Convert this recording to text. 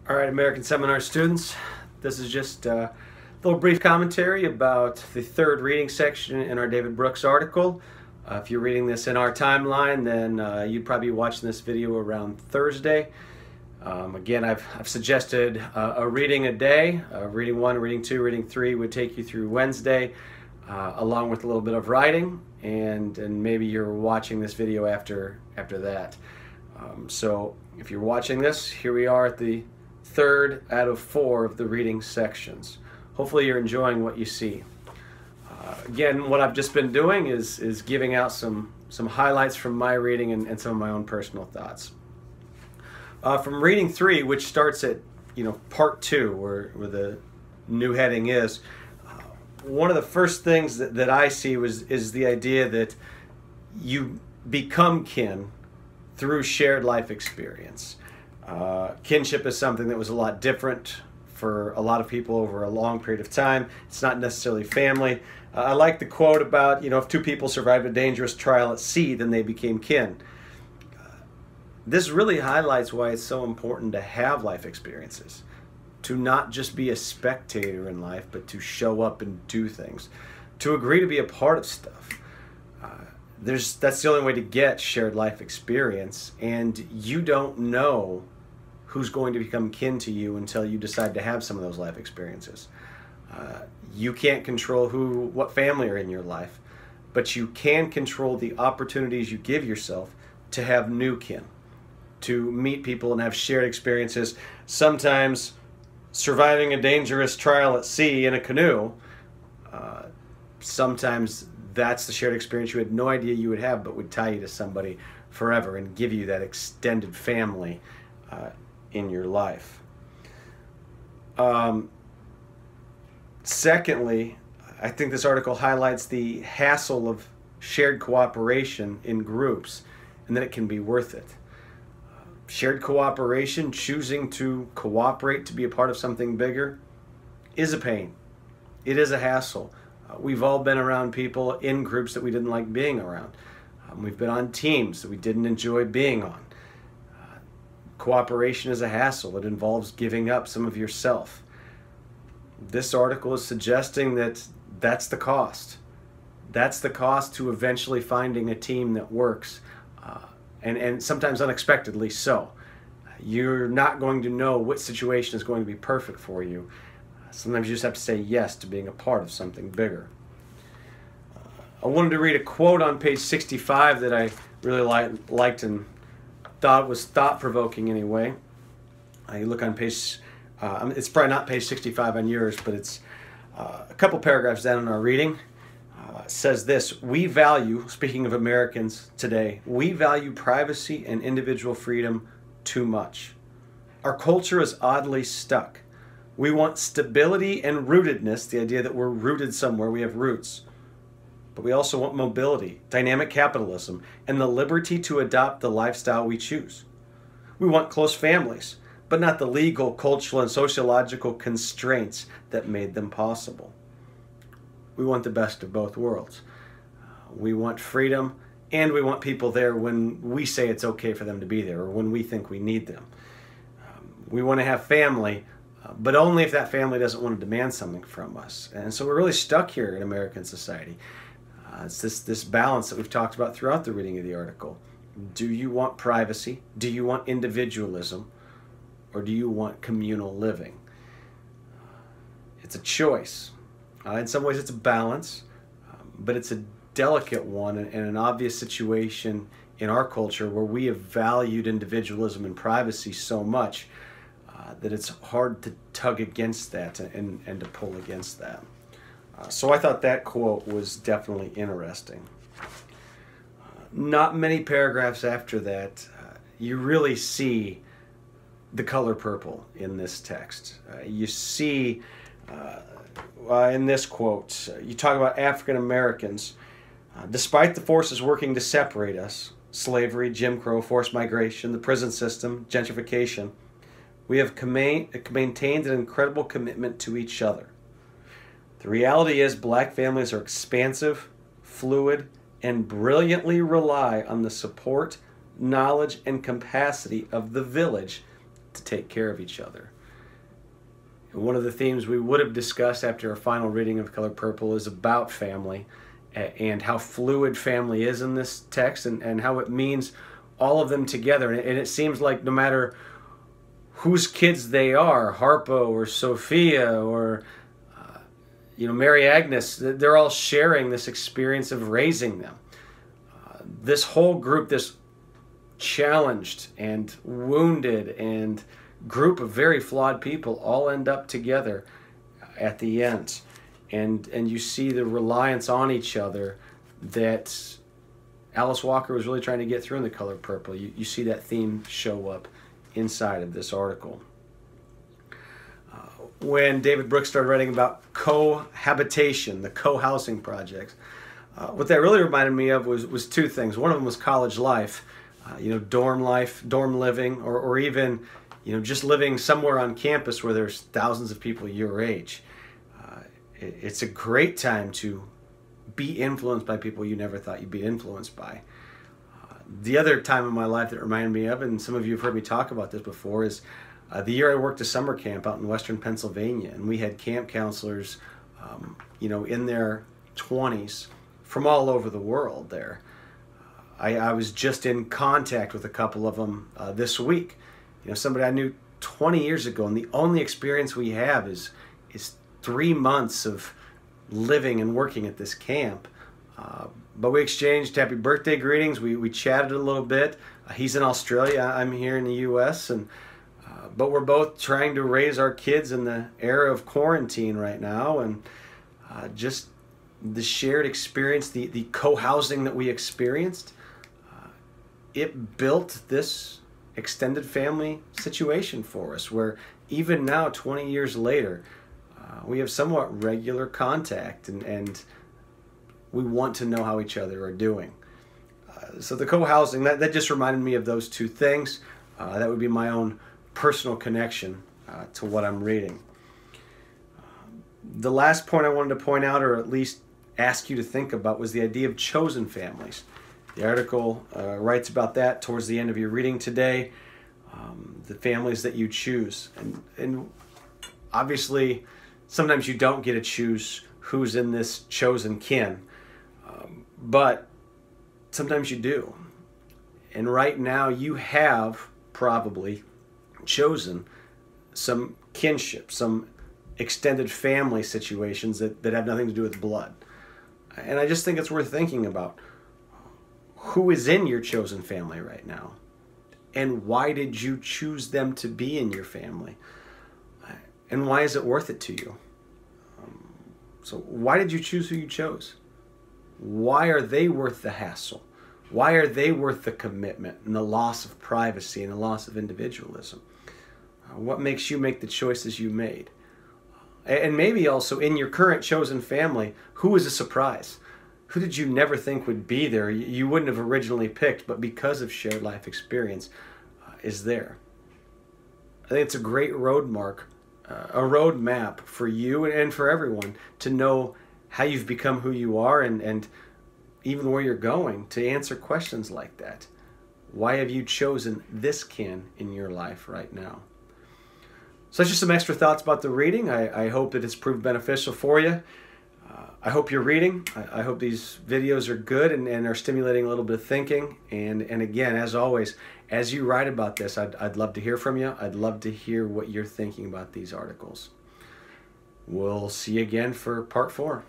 All right, American Seminar students, this is just a little brief commentary about the third reading section in our David Brooks article. If you're reading this in our timeline, then you'd probably be watching this video around Thursday. Again, I've suggested a reading a day. Reading 1, reading 2, reading 3 would take you through Wednesday, along with a little bit of writing, and maybe you're watching this video after that. So if you're watching this, here we are at the third out of 4 of the reading sections. Hopefully you're enjoying what you see. Again, what I've just been doing is giving out some highlights from my reading and some of my own personal thoughts. From reading 3, which starts at part 2, where the new heading is, one of the first things that I see is the idea that you become kin through shared life experience. Kinship is something that was a lot different for a lot of people over a long period of time. It's not necessarily family. I like the quote about, if 2 people survived a dangerous trial at sea, then they became kin. This really highlights why it's so important to have life experiences, to not just be a spectator in life, but to show up and do things, to agree to be a part of stuff. That's the only way to get shared life experience, and you don't know who's going to become kin to you until you decide to have some of those life experiences. You can't control what family are in your life, but you can control the opportunities you give yourself to have new kin, to meet people and have shared experiences. Sometimes surviving a dangerous trial at sea in a canoe, sometimes that's the shared experience you had no idea you would have, but would tie you to somebody forever and give you that extended family in your life. Secondly, I think this article highlights the hassle of shared cooperation in groups and that it can be worth it. Shared cooperation, choosing to cooperate to be a part of something bigger, is a pain. It is a hassle. We've all been around people in groups that we didn't like being around. We've been on teams that we didn't enjoy being on. Cooperation is a hassle. It involves giving up some of yourself. This article is suggesting that that's the cost. That's the cost to eventually finding a team that works, and sometimes unexpectedly so. You're not going to know what situation is going to be perfect for you. Sometimes you just have to say yes to being a part of something bigger. I wanted to read a quote on page 65 that I really liked and thought was thought-provoking anyway. You look on page, it's probably not page 65 on yours, but it's a couple paragraphs down in our reading. It says this: we value, speaking of Americans today, we value privacy and individual freedom too much. Our culture is oddly stuck. We want stability and rootedness, the idea that we're rooted somewhere, we have roots. But we also want mobility, dynamic capitalism, and the liberty to adopt the lifestyle we choose. We want close families, but not the legal, cultural, and sociological constraints that made them possible. We want the best of both worlds. We want freedom, and we want people there when we say it's okay for them to be there, or when we think we need them. We want to have family, but only if that family doesn't want to demand something from us. And so we're really stuck here in American society. It's this balance that we've talked about throughout the reading of the article. Do you want privacy? Do you want individualism? Or do you want communal living? It's a choice. In some ways it's a balance, but it's a delicate one and an obvious situation in our culture where we have valued individualism and privacy so much that it's hard to tug against that and to pull against that. So I thought that quote was definitely interesting. Not many paragraphs after that, you really see the color purple in this text. You see in this quote, you talk about African Americans. Despite the forces working to separate us, slavery, Jim Crow, forced migration, the prison system, gentrification, we have maintained an incredible commitment to each other. The reality is black families are expansive, fluid, and brilliantly rely on the support, knowledge, and capacity of the village to take care of each other. One of the themes we would have discussed after our final reading of Color Purple is about family and how fluid family is in this text, and how it means all of them together. And it seems like no matter whose kids they are, Harpo or Sophia or Mary Agnes, they're all sharing this experience of raising them. This whole group, this challenged and wounded and group of very flawed people, all end up together at the end. And you see the reliance on each other that Alice Walker was really trying to get through in The Color Purple. You see that theme show up inside of this article. When David Brooks started writing about cohabitation, the co-housing projects, what that really reminded me of was two things. One of them was college life, dorm life, dorm living, or even just living somewhere on campus where there's thousands of people your age. It's a great time to be influenced by people you never thought you'd be influenced by. The other time in my life that reminded me of, and some of you have heard me talk about this before, is the year I worked a summer camp out in western Pennsylvania, and we had camp counselors, in their 20s from all over the world there. I was just in contact with a couple of them this week. Somebody I knew 20 years ago, and the only experience we have is 3 months of living and working at this camp. But we exchanged happy birthday greetings. We chatted a little bit. He's in Australia. I'm here in the U.S. But we're both trying to raise our kids in the era of quarantine right now, and just the shared experience, the co-housing that we experienced, it built this extended family situation for us, where even now, 20 years later, we have somewhat regular contact, and we want to know how each other are doing. So the co-housing, that just reminded me of those two things. That would be my own personal connection to what I'm reading. The last point I wanted to point out, or at least ask you to think about, was the idea of chosen families. The article writes about that towards the end of your reading today, the families that you choose. And obviously, sometimes you don't get to choose who's in this chosen kin, but sometimes you do. And right now you have probably chosen some kinship, some extended family situations that have nothing to do with blood. And I just think it's worth thinking about who is in your chosen family right now, and why did you choose them to be in your family, and why is it worth it to you? So why did you choose who you chose? Why are they worth the hassle? Why are they worth the commitment and the loss of privacy and the loss of individualism? What makes you make the choices you made? And maybe also in your current chosen family, who is a surprise? Who did you never think would be there? You wouldn't have originally picked, but because of shared life experience, is there. I think it's a great road map for you and for everyone to know how you've become who you are, and even where you're going, to answer questions like that. Why have you chosen this kin in your life right now? So that's just some extra thoughts about the reading. I hope that it's proved beneficial for you. I hope you're reading. I hope these videos are good and are stimulating a little bit of thinking. And again, as always, as you write about this, I'd love to hear from you. I'd love to hear what you're thinking about these articles. We'll see you again for part 4.